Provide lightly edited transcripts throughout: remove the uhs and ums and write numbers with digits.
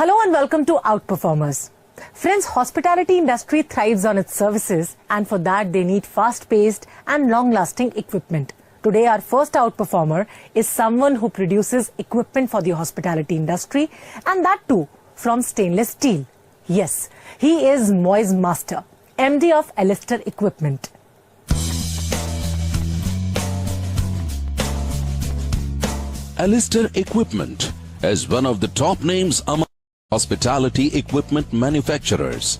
Hello and welcome to Outperformers. Friends, hospitality industry thrives on its services, and for that they need fast-paced and long-lasting equipment. Today our first Outperformer is someone who produces equipment for the hospitality industry, and that too from stainless steel. Yes, he is Moise Master, MD of Alistair Equipment. Alistair Equipment is one of the top names among hospitality equipment manufacturers.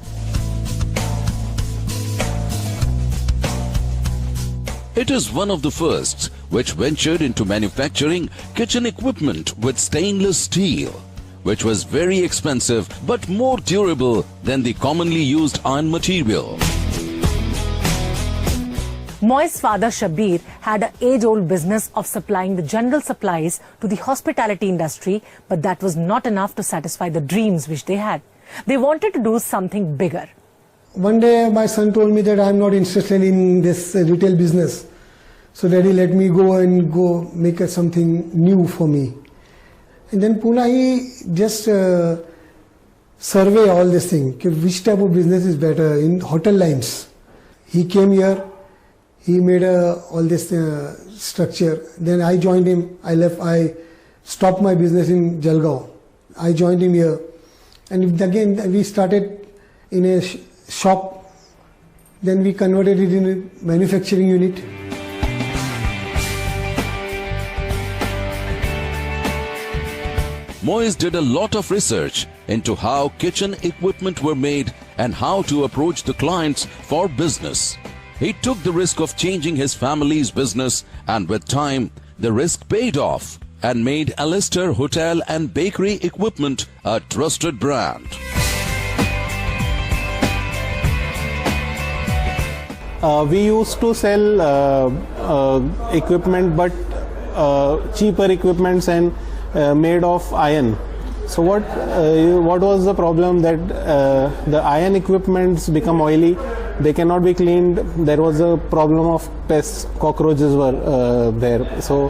It is one of the first which ventured into manufacturing kitchen equipment with stainless steel, which was very expensive but more durable than the commonly used iron material. Moise's father Shabir had an age-old business of supplying the general supplies to the hospitality industry, but that was not enough to satisfy the dreams which they had. They wanted to do something bigger. One day my son told me that I am not interested in this retail business. So Daddy, let me go make something new for me. And then Pune, he just survey all this thing, which type of business is better in hotel lines. He came here. He made all this structure. Then I joined him. I left. I stopped my business in Jalgaon. I joined him here. And again, we started in a shop. Then we converted it in a manufacturing unit. Moise did a lot of research into how kitchen equipment were made and how to approach the clients for business. He took the risk of changing his family's business, and with time, the risk paid off and made Alistair Hotel and Bakery Equipment a trusted brand. We used to sell equipment, but cheaper equipments and made of iron. So what was the problem? That the iron equipments become oily. They cannot be cleaned. There was a problem of pests, cockroaches were there. So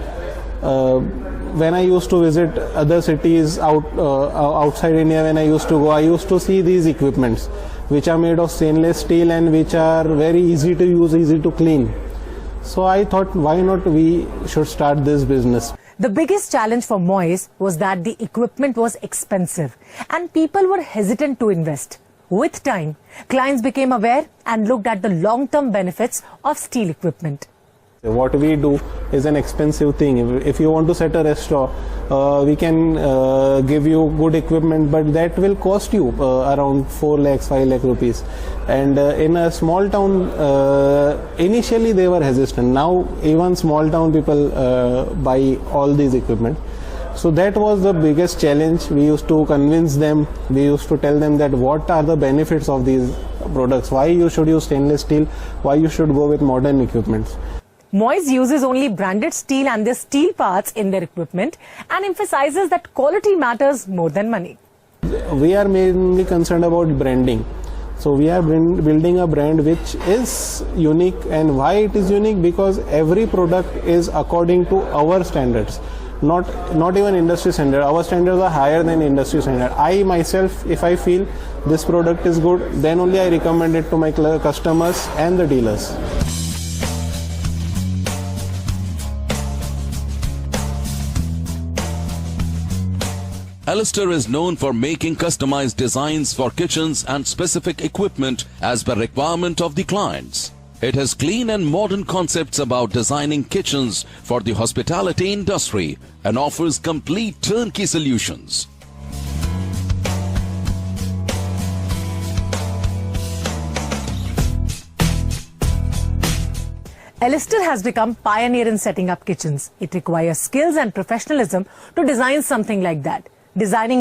when I used to visit other cities outside India, when I used to go, I used to see these equipments which are made of stainless steel and which are very easy to use, easy to clean. So I thought, why not we should start this business. The biggest challenge for Moise was that the equipment was expensive and people were hesitant to invest. With time, clients became aware and looked at the long-term benefits of steel equipment. What we do is an expensive thing. If you want to set a restaurant, we can give you good equipment, but that will cost you around 4 lakhs, 5 lakh rupees. And in a small town, initially they were hesitant. Now even small town people buy all these equipment. So that was the biggest challenge. We used to convince them, we used to tell them that what are the benefits of these products, why you should use stainless steel, why you should go with modern equipment. Moise uses only branded steel and their steel parts in their equipment and emphasizes that quality matters more than money. We are mainly concerned about branding. So we are building a brand which is unique. And why it is unique? Because every product is according to our standards. Not even industry standard. Our standards are higher than industry standard. I myself, if I feel this product is good, then only I recommend it to my customers and the dealers. Alistair is known for making customized designs for kitchens and specific equipment as per requirement of the clients. It has clean and modern concepts about designing kitchens for the hospitality industry and offers complete turnkey solutions. Alistair has become pioneer in setting up kitchens. It requires skills and professionalism to design something like that. Designing